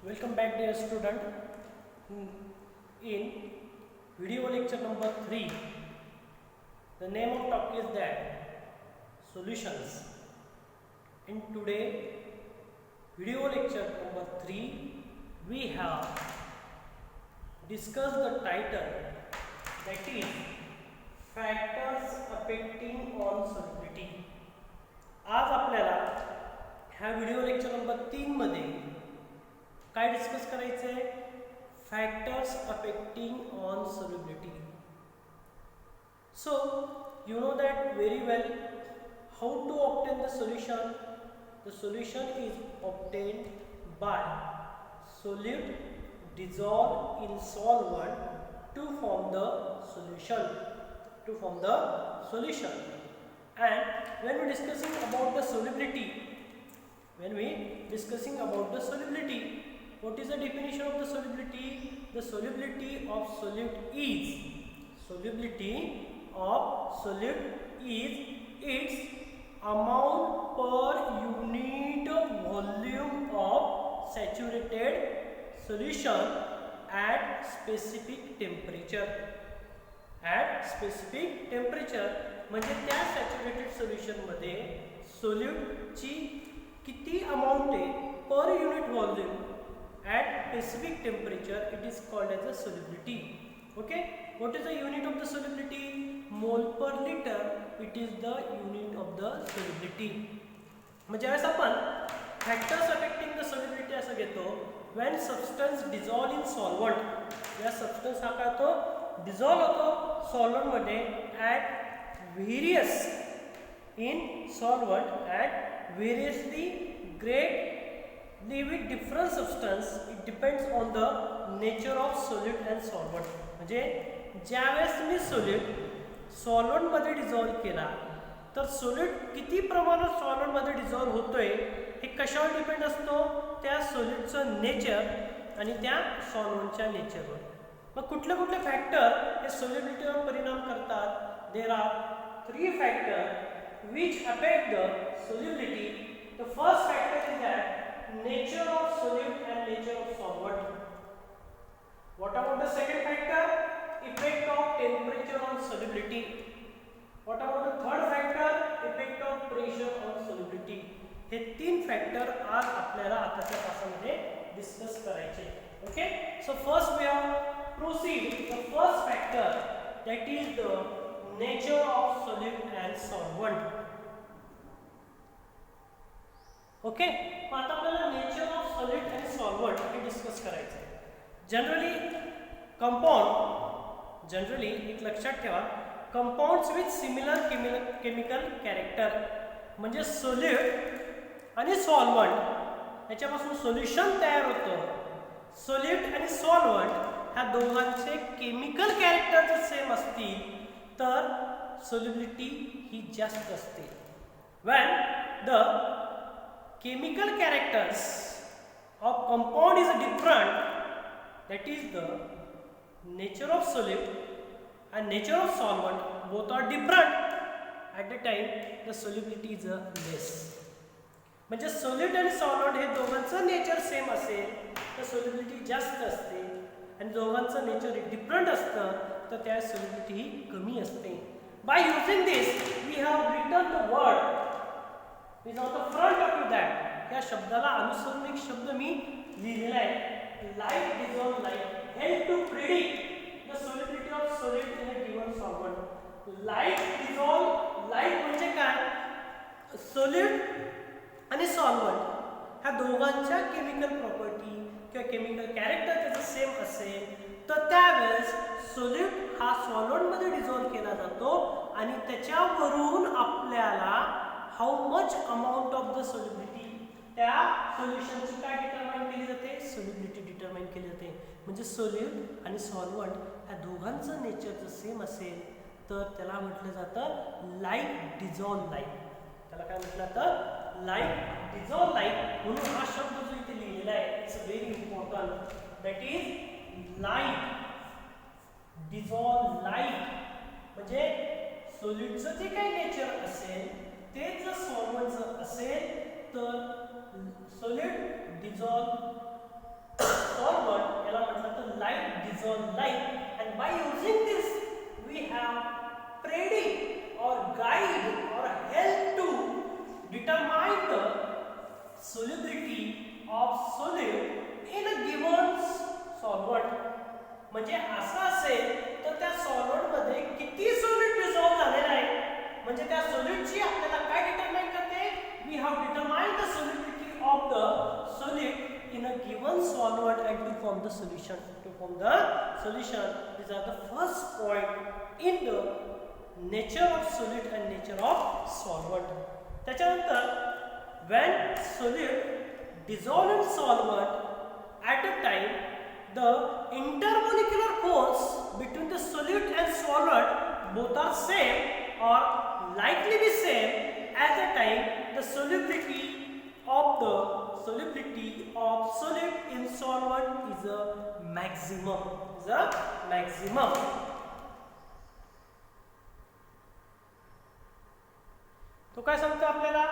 Welcome back, dear student. In video lecture number 3, the name of topic is that solutions. In today video lecture number 3, we have discussed the title, that is factors affecting on solubility. आज आपल्याला ह्या video lecture number 3 मध्ये काय discuss करायचं आहे? Factors affecting on solubility. So you know that very well how to obtain the solution. The solution is obtained by solute dissolved in solvent to form the solution. And when we discussing about the solubility, what is the definition of the solubility? The solubility of solute is its amount per unit volume of saturated solution at specific temperature. म्हणजे त्या saturated solution मध्ये सोल्यूटची किती amount आहे per unit volume at specific temperature, it is called as a solubility. Okay, what is the unit of the solubility? Mole per liter, it is the unit of the solubility. म्हणजे ज्यावेळेस आपण factors affecting the solubility असं घेतो, when substance dissolve in solvent, या substance हा काय होतो, dissolve होतो सॉल्व्हंट मध्ये at various in solvent at variously greatly with different substance. It depends on the nature of solute and solvent. म्हणजे ज्यावेळेस तुम्ही सोल्यूट सॉल्व्हंट मध्ये डिझॉल्व केला तर सोल्यूट किती प्रमाणात सॉल्व्हंट मध्ये डिझॉल्व होतोय हे कशावर डिपेंड असतो? त्या सोल्यूटचं नेचर आणि त्या सॉल्व्हंटच्या नेचरवर. मग कुठले कुठले फॅक्टर हे सोल्युबिलिटीवर परिणाम करतात? There are 3 factors which affect the solubility. The first factor is that nature of solute and nature of solvent. What about the second factor? Effect of temperature on solubility. What about the third factor? Effect of pressure on solubility. हे 3 factor आज आपल्याला आताच्या तासामध्ये discuss करायचे. Okay, so first we are proceed. The first factor, that is the nature of solute and solvent. Okay, आता आपल्याला nature of solute आणि solvent हे डिस्कस करायचं आहे. जनरली एक लक्षात ठेवा, compounds with similar chemical character म्हणजे सोल्यूट आणि सॉल्व्हंट याच्यापासून सोल्युशन तयार होतं. सोल्यूट आणि सॉल्व्हंट ह्या दोघांचे केमिकल कॅरेक्टर जर सेम असतील तर सोल्युबिलिटी ही जास्त असते. when the chemical characters of compound is different, that is the nature of solute and nature of solvent both are different, at the time the solubility is less. म्हणजे solute आणि solvent हे दोघांचं nature same असेल तर solubility जास्त असते आणि दोघांचं नेचर डिफरंट असतं तर त्या सोल्युबिलिटी ही कमी असते. By using this we have written the word with on the front of that. या शब्दाला अनुसरून एक शब्द मी लिहिलेला आहे, like dissolve like help to predict the solubility of solute in a given solvent. Like dissolve like म्हणजे काय? सोल्यूट आणि सॉल्व्हंट ह्या दोघांच्या केमिकल प्रॉपर्टी किंवा केमिकल कॅरेक्टर त्याचं सेम असेल तर त्यावेळेस सोल्यूट हा सॉल्व्हंटमध्ये डिझॉल्व केला जातो आणि त्याच्यावरून आपल्याला how much amount of the solubility त्या सोल्युशनची काय डिटरमाइन केली जाते? सोल्युबिलिटी डिटरमाइन केली जाते. म्हणजे सोल्यूट आणि सॉल्व्हंट ह्या दोघांचं नेचर जर सेम असेल तर त्याला म्हटलं जातं लाईट डिझॉल्व लाईट. त्याला काय म्हटलं जातं? Light dissolve light. म्हणून हा शब्द जो इथे लिहिलेला आहे it's very important, that is light dissolve like. म्हणजे सोल्यूटचं जे काही नेचर असेल ते जर सॉल्व्हंटचं असेल तर solute dissolve dissolve light, and by using this we have predict or guide or help to determine the solubility of solute in a given solvent. म्हणजे असं असेल तर त्या सॉल्व्हेंट मध्ये किती सोल्यूट डिसॉल्व झालेला आहे, म्हणजे त्या सोल्यूटची आपल्याला काय डिटरमाइन करते, we have determine the solubility of the solute in a given solvent and to form the solution. To form the solution, these are the first point in the nature of solute and nature of solvent. त्याच्यानंतर when solute dissolve in solvent at a time, the intermolecular force between the solute and solvent both are same or likely be same at the time the solubility of solute in solvent is a maximum. तो काय सांगतो आपल्याला,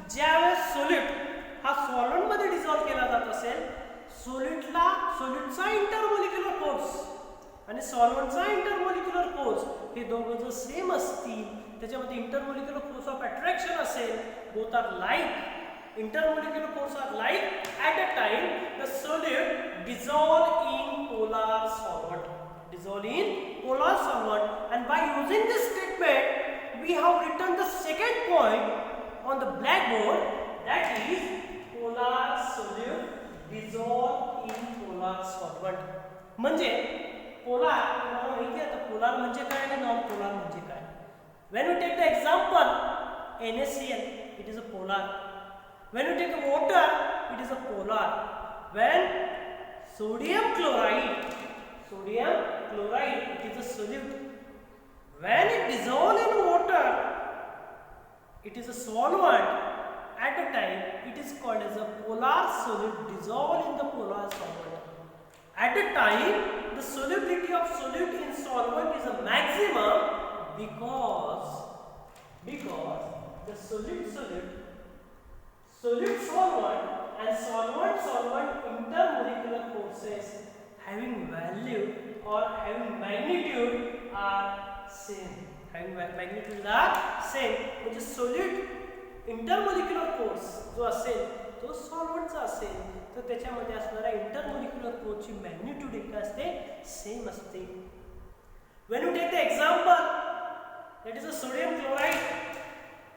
ज्यावेळेस solute हा solvent मध्ये dissolve केला जात असेल, सोल्यूटचा इंटरमोलिक्युलर फोर्स आणि सॉल्व्हेंटचा इंटरमोलिक्युलर फोर्स हे दोघं जर सेम असतील, त्याच्यामध्ये इंटरमोलिक्युलर फोर्स ऑफ अट्रॅक्शन असेल, both are like, intermolecular force are like at a time the solute dissolve in polar solvent, and by using this statement we have written the second point on the blackboard, that is polar solute dissolve in polar solvent. म्हणजे polar तुम्हाला माहिती आहे, आता polar म्हणजे काय आणि non polar म्हणजे काय. when we take the example NaCl, it is a polar. When you take water, it is a polar. When sodium chloride, it is a solute. When it dissolves in water, it is a solvent. At a time, it is called as a polar solute dissolved in the polar solvent. At a time, the solubility of solute in solvent is a maximum because the solute solvent and solvent intermolecular forces having value or having magnitude are same. म्हणजे solute intermolecular force जो असेल तो सॉल्व्हेंटचा असेल तर त्याच्यामध्ये असणारा इंटरमोलिक्युलर फोर्सची magnitude एक असते, सेम असते. when you take the example, that is a sodium chloride.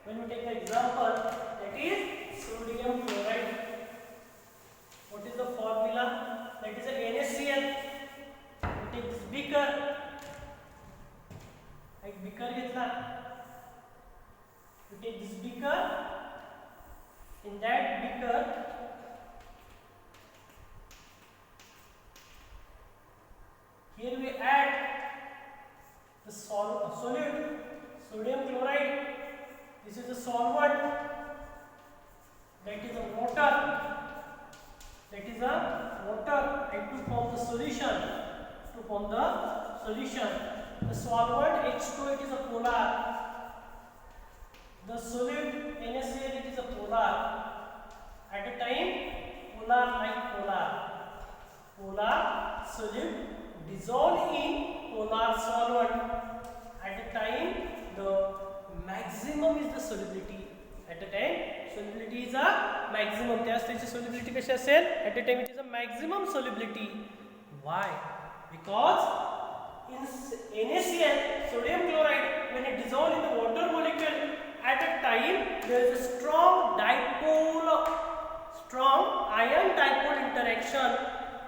When you take the example, that is sodium chloride. What is the formula? That is a NaCl. You take this beaker. एक beaker घेतला. You take this beaker. In that beaker, here we add the solute, sodium chloride. This is a solvent. That is a water. And to form the solution, the solvent H2, it is a polar. The solute NaCl, it is a polar. At a time, polar like polar solute dissolve in polar solvent. At a time, the maximum is the solubility. At a time, solubility is a maximum. त्याची solubility कशी असेल? At a time, it is a maximum solubility. Why? Because in NaCl, sodium chloride, when it dissolves in the water molecule, at a time there is a strong ion dipole interaction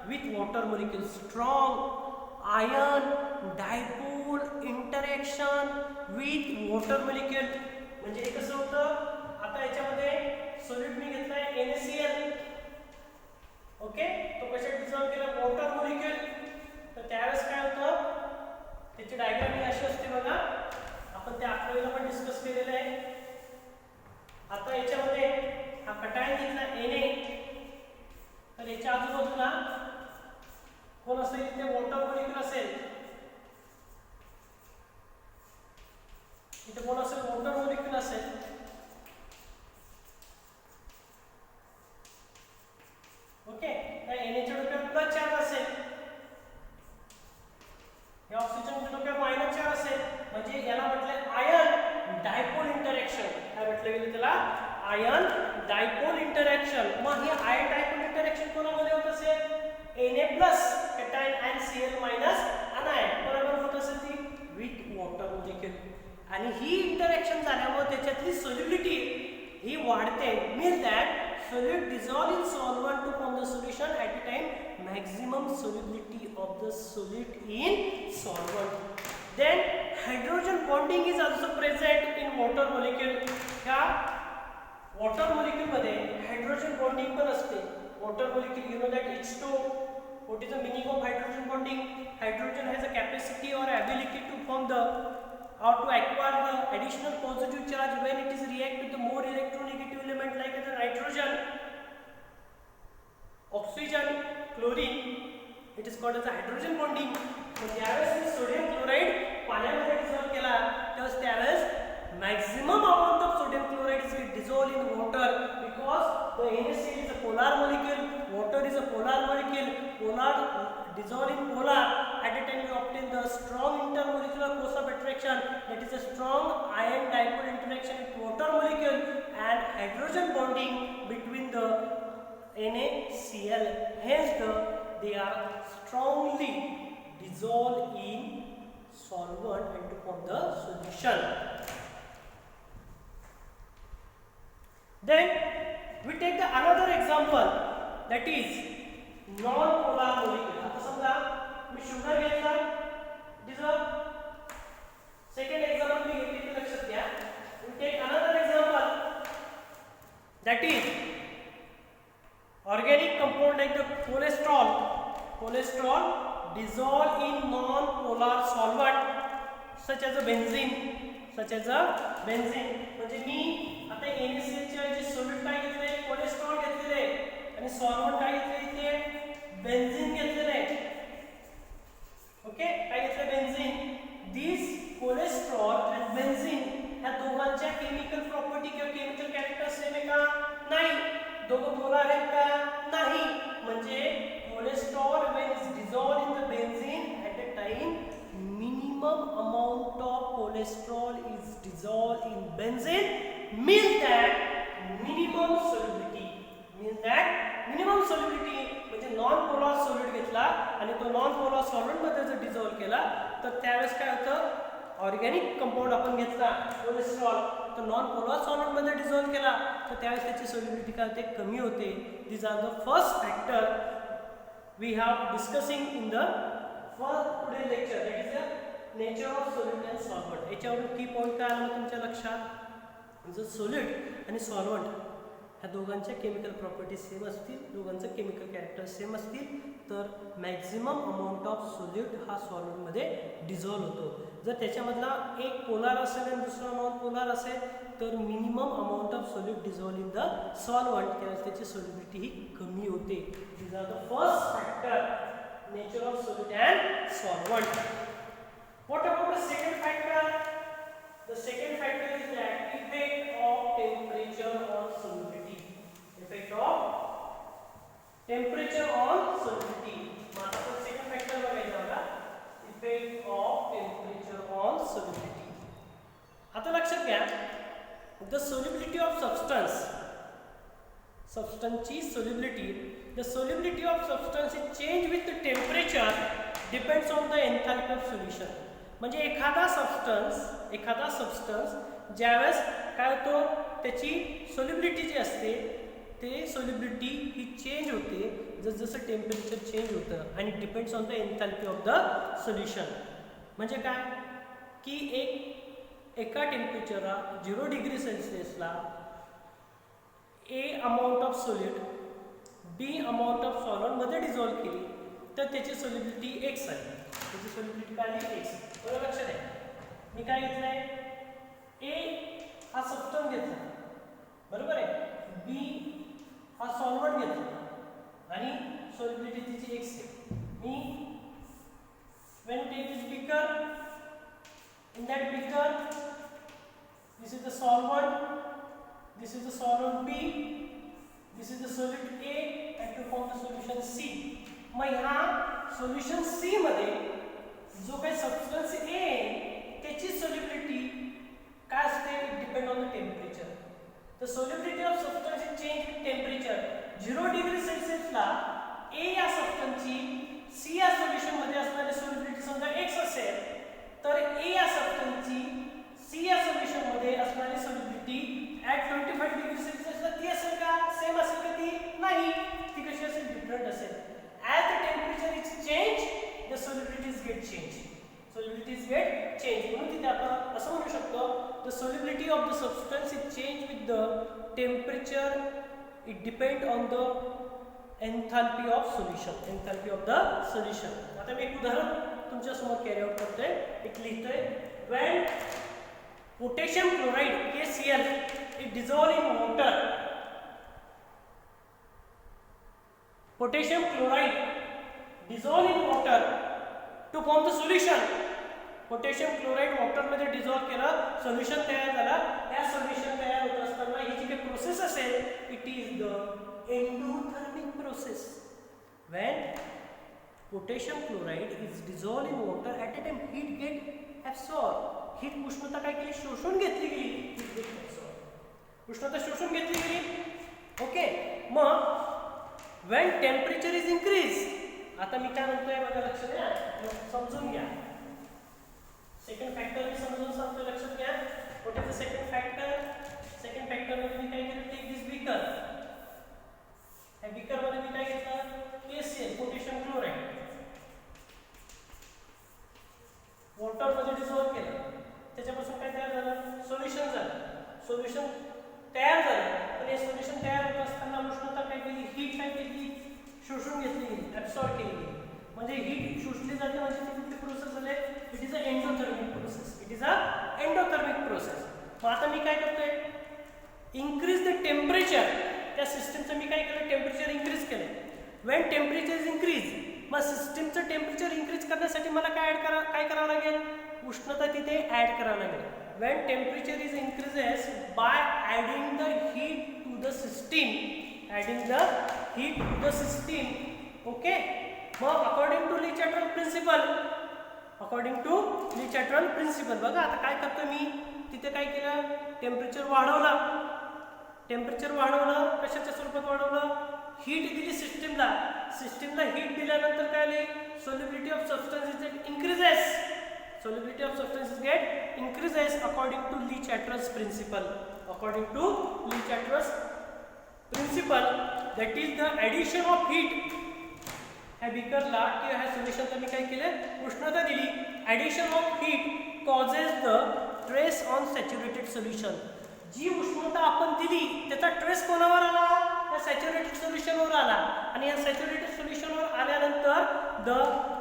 with water molecule. Strong ion dipole interaction with water molecule. म्हणजे हे कसं होतं, आता याच्यामध्ये solute मी घेतलाय NaCl. Okay, तो कशात dissolve केला, वॉटर मोलिक्यूल. तर त्यावेळेस काय होतं, त्याची डायग्राम ही अशी असते बघा, आपण त्या आकृतीला पण डिस्कस केलेलं आहे. आता याच्यामध्ये हा कटायन घेतला Na, तर याच्या आजूबाजूला कोण असेल, इथे वॉटर मोलिक्यूल असेल. इथे कोण असेल, वॉटर मोलिक्यूल असेल. ओके, तर Na च्या डोक्यावर प्लस चार्ज असेल. म्हटलं गेलं त्याला आयन डायपोल इंटरॅक्शन. मग हे आयन डायपोल इंटरॅक्शन कोणामध्ये होत असेल? Na+ कॅटायन आणि Cl- अनायन बरोबर होत असेल ती विथ वॉटर मॉलिक्यूल. आणि ही इंटरॅक्शन झाल्यामुळे त्याच्यातली सोल्युबिलिटी ही वाढते. Means that solute dissolve in solvent to form the solution at a time maximum solubility of the solute in solvent. Then hydrogen bonding is also present in water molecule. ह्या water molecule मध्ये hydrogen bonding पण असते. Water molecule, you know that H2O. What is the meaning of hydrogen bonding? Hydrogen has a capacity or ability to form the or to acquire the additional positive charge when it is react with the more electronegative element like the nitrogen, oxygen, chlorine. It is called as a hydrogen bonding. So ज्यावेळेस sodium chloride पाण्यामध्ये dissolve केला त्यावेळेस maximum amount of sodium chloride is dissolved in water because the NaCl is a polar molecule, water is a polar molecule, polar dissolve in polar. At a time we obtain the strong intermolecular force of attraction, that is a strong ion dipole interaction with water molecule and hydrogen bonding between the NaCl. Hence they are strongly dissolved in solvent and to form the solution. Then we take the another example, that is non-polar molecule. आता समजा मी sugar घेतला, दिसलं. Second example मी घेतली ते लक्षात घ्या. We take another example, that is organic compound like the cholesterol. Cholesterol dissolve in non-polar solvent such as a benzene. म्हणजे मी आता NaCl चे जे सोल्यूट काय घेतले, कोलेस्ट्रॉल घेतलेले आणि सॉल्व्हेंट काय घेतले इथे बेन्झीन घेतलेले. ओके, काय घेतले बेन्झीन. दिस कोलेस्ट्रॉल आणि बेन्झीन ह्या दोघांच्या केमिकल प्रॉपर्टी किंवा केमिकल कॅरेक्टर सेम आहे का? नाही. दोघं पोलर आहेत का? नाही. म्हणजे cholesterol when is dissolved in the benzene at a time minimum amount of cholesterol is dissolved in benzene, means that minimum solubility म्हणजे नॉन पोलर सॉल्व्हेंट घेतला आणि तो नॉन पोलर सॉल्व्हेंट मध्ये जर डिझॉल्व केला तर त्यावेळेस काय होतं, ऑर्गॅनिक कंपाऊंड आपण घेतला कोलेस्ट्रॉल तर नॉन पोलर सॉल्व्हेंट मध्ये डिझॉल्व केला तर त्यावेळेस त्याची सॉल्युबिलिटी काय होते, कमी होते. These are the first factor we have discussing in the first today lecture, that is the nature of solute and solvent. याच्यावरून की पॉईंट काय आला तुमच्या लक्षात, जर सोल्यूट आणि सॉल्व्हेंट ह्या दोघांच्या केमिकल प्रॉपर्टीज सेम असतील, दोघांचं केमिकल कॅरेक्टर सेम असतील तर मॅक्झिमम अमाऊंट ऑफ सोल्यूट हा सॉल्व्हेंटमध्ये डिझॉल्व होतो. जर त्याच्यामधला एक पोलार असेल आणि दुसरा नॉन पोलार असेल तर minimum amount of solute dissolve in the solvent, त्यावेळेस त्याची सोल्युबिलिटी ही कमी होते. These are the first factor, nature of solute and solvent. What about the second factor? The second factor is that effect of temperature on solubility. Effect of temperature on solubility. आता तो second factor बघायचा होता. Effect of temperature on solubility. आता लक्षात घ्या, the solubility of substance ची solubility, the solubility of substance is change with the temperature depends on the enthalpy of solution. म्हणजे एखादा सबस्टन्स ज्यावेळेस काय होतो त्याची सोल्युबिलिटी जी असते ते सोल्युबिलिटी ही चेंज होते जसं टेम्परेचर चेंज होतं आणि depends on the enthalpy of the solution. म्हणजे काय की एका टेम्परेचरला 0 डिग्री सेल्सिअसला A amount of solute B amount of सॉल्व्हेंटमध्ये डिझॉल्व केली तर त्याची सोल्युबिलिटी एक्स आहे. त्याची सोल्युबिलिटी काय आहे, एक्स. बरोबर लक्षात आहे. मी काय घेतलंय, ए हा सबस्टन्स घेतला, बरोबर आहे, बी हा सॉल्व्हेंट घेतला आणि सोल्युबिलिटी तिची एक्स आहे. मी when take this beaker, in that beaker this is the solvent, this is the solvent B, this is the solute A and to form the solution C. मग ह्या सोल्युशन सी मध्ये जो काही substance ए त्याची solubility काय असते, depend on the temperature. The solubility of substance is changed with temperature. 0 degree सेल्सिअसला A या सबस्टन्सची C या सोल्युशन मध्ये असणारी solubility समजा x असेल, तर A या सबस्टन्सची C या सोल्युशन मध्ये असणारी solubility at 25 डिग्री सेल्सिअसला ती असेल का? सेम असेल का ती? नाही. ती कशी असेल? डिफरंट असेल. As the temperature is changed, the solubilities get changed. Solubilities get changed. म्हणून तिथे आपण असं म्हणू शकतो, the solubility of the substance is changed with the temperature. It depends on the enthalpy of solution. Enthalpy of the solution. आता मी एक उदाहरण तुमच्या समोर कॅरी आउट करतोय. एक लिहितोय. When potassium chloride KCl is dissolved in water. Potassium chloride dissolved in water to form the solution. Potassium chloride water मध्ये dissolve केलं, सोल्युशन तयार झाला. त्या सोल्युशन तयार होत असताना ही जी काही प्रोसेस असेल, it is the endothermic process. When potassium chloride is dissolve in water at a time heat get absorb. Heat उष्णता काय केली? शोषून घेतली गेली. उष्णता शोषून घेतली गेली. ओके. मग व्हेन टेम्परेचर इज इन्क्रीज, आता मी काय म्हणतोय बघा, लक्ष द्या, समजून घ्या. सेकंड फॅक्टर मी समजून सांगतो, लक्षात घ्या. What is the second factor? Second factor मध्ये मी काय केलं? टेक दिस बीकर. या बीकर मध्ये मी काय घेतलं? KCl, पोटॅशियम क्लोराइड, वॉटर मध्ये डिझॉल्व केलं. त्याच्यापासून काय तयार झालं? सोल्युशन झालं. सोल्युशन तयार झालं. पण हे सोल्युशन तयार होत असताना उष्णता काय केली? हीट काय केली? शोषून घेतली गेली, ॲब्सॉर्ब केली गेली. म्हणजे हीट शोषली जाते. म्हणजे ती कुठली प्रोसेस झाली? It is a endothermic process. It is a endothermic process. मग आता मी काय करतोय? Increase the temperature. त्या सिस्टमचं मी काय केलं? टेम्परेचर इन्क्रीज केलं. व्हेन टेम्परेचर इज इन्क्रीज, मग सिस्टमचं टेम्परेचर इन्क्रीज करण्यासाठी मला काय करावं लागेल? उष्णता तिथे ऍड करावं लागेल. When temperature is increases by adding the heat to the system. Adding the heat to the system. Okay. मग according to Le Chatelier principle, according to Le Chatelier principle बघा, आता काय करतो मी? तिथे काय केलं? टेम्परेचर वाढवलं. टेम्परेचर वाढवलं. कशाच्या स्वरूपात वाढवलं? हीट दिली सिस्टीमला. सिस्टीमला हीट दिल्यानंतर काय आले? Solubility of substance is increases. Solubility of substances get increases according to Lee-Chatter's principle. According to Lee-Chatter's principle, that is the addition of heat. ह्या बीकरला किंवा ह्या सोल्युशनला मी काय केलं? उष्णता दिली. Addition of heat causes the stress on saturated solution. जी उष्णता आपण दिली त्याचा ट्रेस कोणावर आला? या सॅच्युरेटेड सोल्युशनवर आला. आणि या सॅच्युरेटेड सोल्युशनवर आल्यानंतर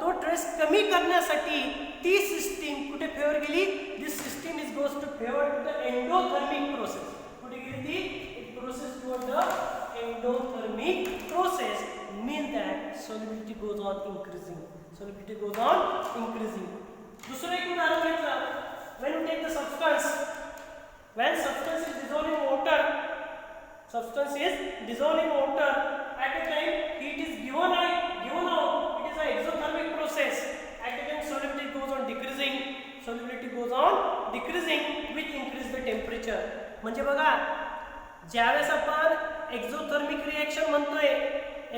तो ट्रेस कमी करण्यासाठी ती सिस्टीम कुठे फेवर गेली? This system is goes to favour to the endothermic process. कुठे गेली ती? It process toward the endothermic process. Means that solubility goes on increasing. Solubility goes on increasing. दूसरा एक उदाहरण घेतलं. When you take the substance, when substance is dissolved in water, substance is dissolved in water. At a time, heat is given out. It is an exothermic process. At a time, solubility goes on decreasing. Solubility goes on decreasing with increase the temperature. म्हणजे बघा, ज्यावेळेस आपण exothermic reaction म्हणतोय,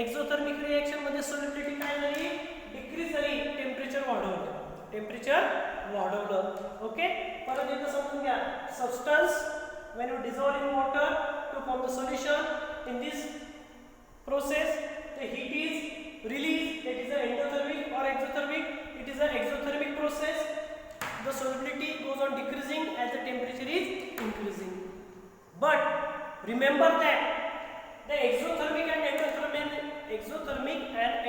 exothermic reaction मध्ये solubility काय झाली? Decrease झाली. Temperature वाढवलं. टेम्परेचर वाढवलं. ओके. परत एकदा समजून घ्या. Substance when you dissolve in water to form the solution, in this process the heat is released. That is a endothermic or exothermic. It is a exothermic process. The solubility goes on decreasing as the temperature is increasing. But remember that the exothermic and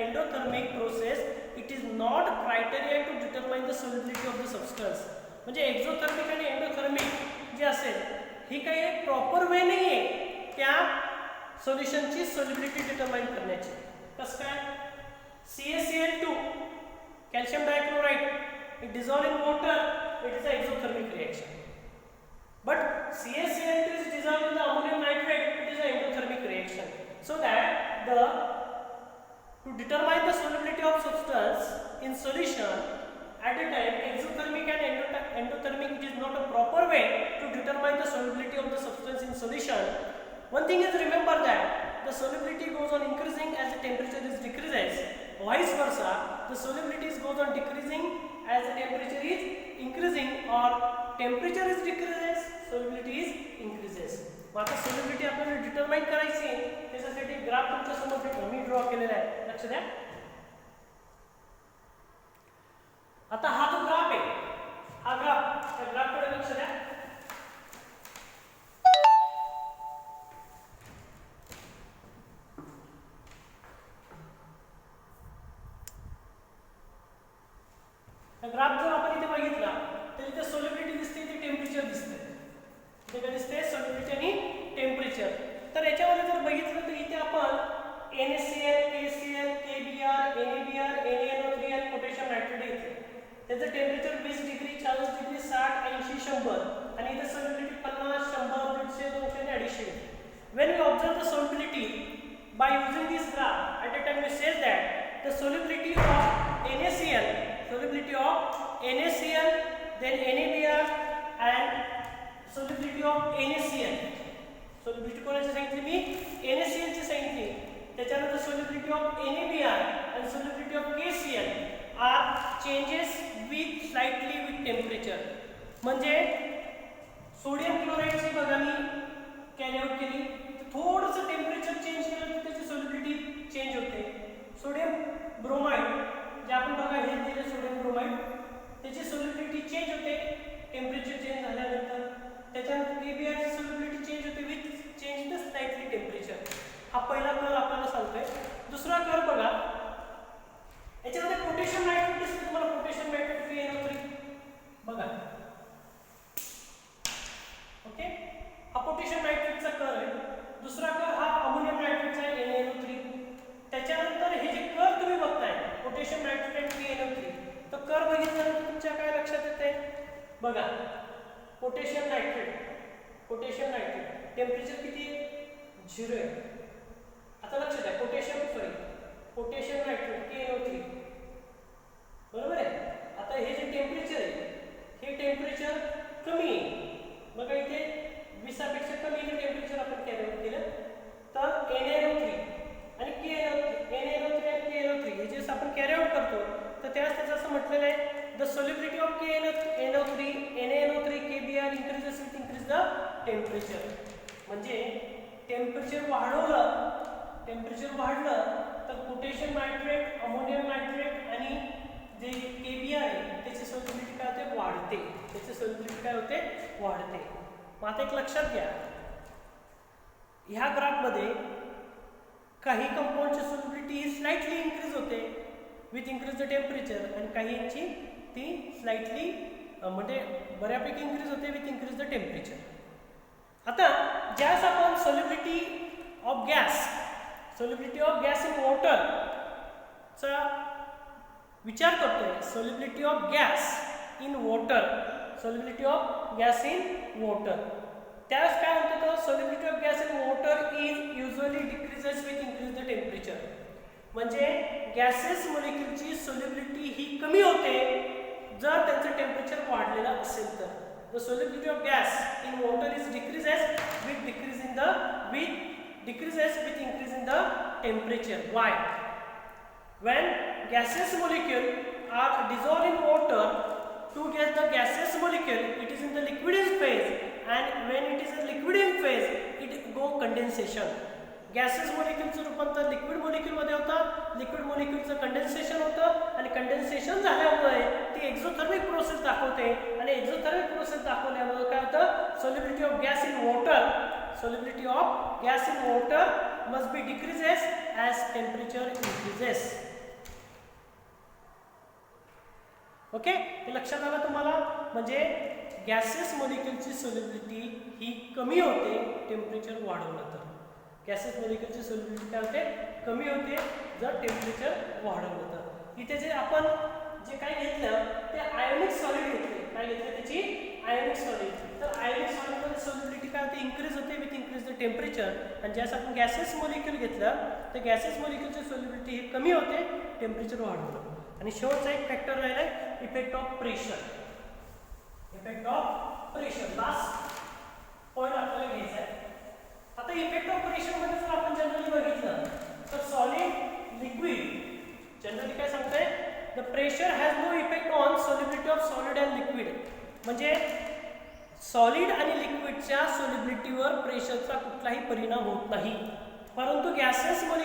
endothermic process, it is not criteria to determine the solubility of the substance. म्हणजे exothermic आणि endothermic जे असेल, ही काही proper way नाही आहे त्या सोल्युशनची solubility determine करण्याची. कसं काय? CaCl2, calcium dichloride, it dissolved in water, it is an exothermic reaction. But CaCl2 is dissolved in the ammonium nitrate, it is an endothermic reaction. So that to determine the solubility of substance in solution at a time, exothermic and endothermic, it is not a proper way to determine the solubility of the substance in solution. One thing is, remember that the solubility goes on increasing as the temperature is decreases. Vice versa, the solubility goes on decreasing as the temperature is increasing, or temperature is decreases, solubility is increases. मग आता solubility आपल्याला determine करायची आहे, त्याच्यासाठी graph तुमच्या समोर मी draw केलेला आहे, लक्ष द्या. आता हा जो ग्राफ आहे, हा ग्राफ, त्या ग्राफकडे लक्ष द्या. ग्राफ जर आपण इथे बघितला तर इथे सोल्युबिलिटी दिसते, इथे टेम्परेचर दिसते. इथे काय दिसते? सोल्युबिलिटी आणि टेम्परेचर. तर याच्यामध्ये जर बघितलं तर इथे आपण NaCl, KCl, KBr, NaBr, NaNO3 आणि पोटॅशियम नायट्रेट घेतले. त्याचं टेम्परेचर 20 डिग्री, 40 डिग्री, 60, 80, 100 आणि इथे सोल्युबिलिटी 50, 100, 150, 200 आणि 250. When we observe the solubility by using this graph, at a time we say that the solubility of NaCl, then NaBr and solubility of NaCl. Solubility कोणाची सांगितली मी? NaCl ची सांगितली. त्याच्यानंतर solubility of NaBr and solubility of KCl are changes with slightly with temperature. म्हणजे sodium क्लोराइडची बघा मी carry out केली, थोडंसं temperature change केलं तर त्याची solubility चेंज होते. सोडियम ब्रोमाइड जे आपण बघा हे दिले सोडियम ब्रोमाइड, त्याची solubility चेंज होते टेम्परेचर चेंज झाल्यानंतर. त्याच्यानंतर KBr ची solubility चेंज होते with change the slightly temperature. हा पहिला कर्व आपल्याला सांगतोय. दुसरा कर्व बघा, याच्यामध्ये पोटॅशियम नायट्रेट दिसते तुम्हाला, पोटॅशियम नायट्रेट PnO3 बघा. ओके, हा पोटॅशियम नायट्रेटचा कर्व आहे. दुसरा कर्व हा अमोनियम नायट्रेटचा आहे, NaNO3. त्याच्यानंतर हे जे कर्व तुम्ही बघताय पोटॅशियम नायट्रेट आणि PnO3, तो कर्व बघितल्यानंतर तुमच्या काय लक्षात येते बघा. पोटॅशियम नायट्रेट टेम्परेचर किती आहे? 0 आहे. आता लक्षात द्या, पोटॅशियम नायट्रेट KnO3 बरोबर आहे. आता हे जे टेम्परेचर आहे, हे टेम्परेचर कमी आहे बघा. इथे 20 पेक्षा कमी हे टेम्परेचर आपण कॅरी आउट केलं तर NaNO3 आणि NaNO3 आणि KnO3 हे जे आपण कॅरी आउट करतो तर त्याचं असं म्हटलेलं आहे, the solubility of NaNO3, KBr increases with increase the temperature. म्हणजे टेम्परेचर वाढलं तर पोटॅशियम नायट्रेट, अमोनियम नायट्रेट आणि जे KBr आहे त्याची solubility काय होते? वाढते. त्याची solubility काय होते? वाढते. मग आता एक लक्षात घ्या, ह्या ग्राफमध्ये काही कंपाऊंडची solubility ही स्लाइटली इन्क्रीज होते विथ इन्क्रीज द टेम्परेचर, आणि काहींची ती स्लाइटली म्हणजे बऱ्यापैकी इन्क्रीज होते विथ इन्क्रीज द टेम्परेचर. आता ज्यास आपण solubility of gas in water चा विचार करतोय, solubility of gas in water, त्यास काय होतं तर solubility of gas in water is usually decreases with increase the temperature. म्हणजे गॅसेस मॉलिक्यूलची solubility ही कमी होते जर त्यांचं टेम्परेचर वाढलेलं असेल तर. The solubility of gas in water is decreases with increase in the temperature. Why? When gaseous molecule are dissolved in water, to get the gaseous molecule, it is in the liquid phase, and when it is in liquid phase, it go condensation. Gases मॉलिक्यूलचं रूपांतर liquid मॉलिक्यूलमध्ये होतं, liquid मॉलिक्यूलचं condensation होतं, आणि condensation झाल्यामुळे ती exothermic process दाखवते, आणि exothermic process दाखवल्यामुळे काय होतं? solubility of gas in water must be decreases as temperature increases. Okay, हे लक्षात आलं तुम्हाला? म्हणजे गॅसेस मॉलिक्यूलची solubility ही कमी होते टेम्परेचर वाढवलं तर. गॅसेस मॉलिक्यूलची solubility काय होते? कमी होते जर टेम्परेचर वाढवलं तर. इथे जे आपण जे काय घेतलं ते आयोनिक सॉलिड घेतले. काय घेतलं? त्याची आयोनिक सॉलिड. तर आयोनिक सॉलिडमध्ये solubility काय होते? इन्क्रीज होते विथ इन्क्रीज द टेम्परेचर. आणि ज्यास आपण गॅसेस मॉलिक्यूल घेतलं तर गॅसेस मॉलिक्यूलची solubility ही कमी होते टेम्परेचर वाढवलं. आणि शेवटचा एक फॅक्टर राहिला effect of pressure. Last point आपल्याला घ्यायचा आहे. आता इफेक्ट ऑफ प्रेशर मध्ये जर आपण जनरली बघितलं तर सॉलिड लिक्विड जनरली काय सांगतंय the pressure has no effect on solubility of solid and liquid म्हणजे सॉलिड आणि लिक्विडच्या सॉल्युबिलिटीवर प्रेशरचा कुठलाही परिणाम होत नाही परंतु गॅसेस मॉलिक्युल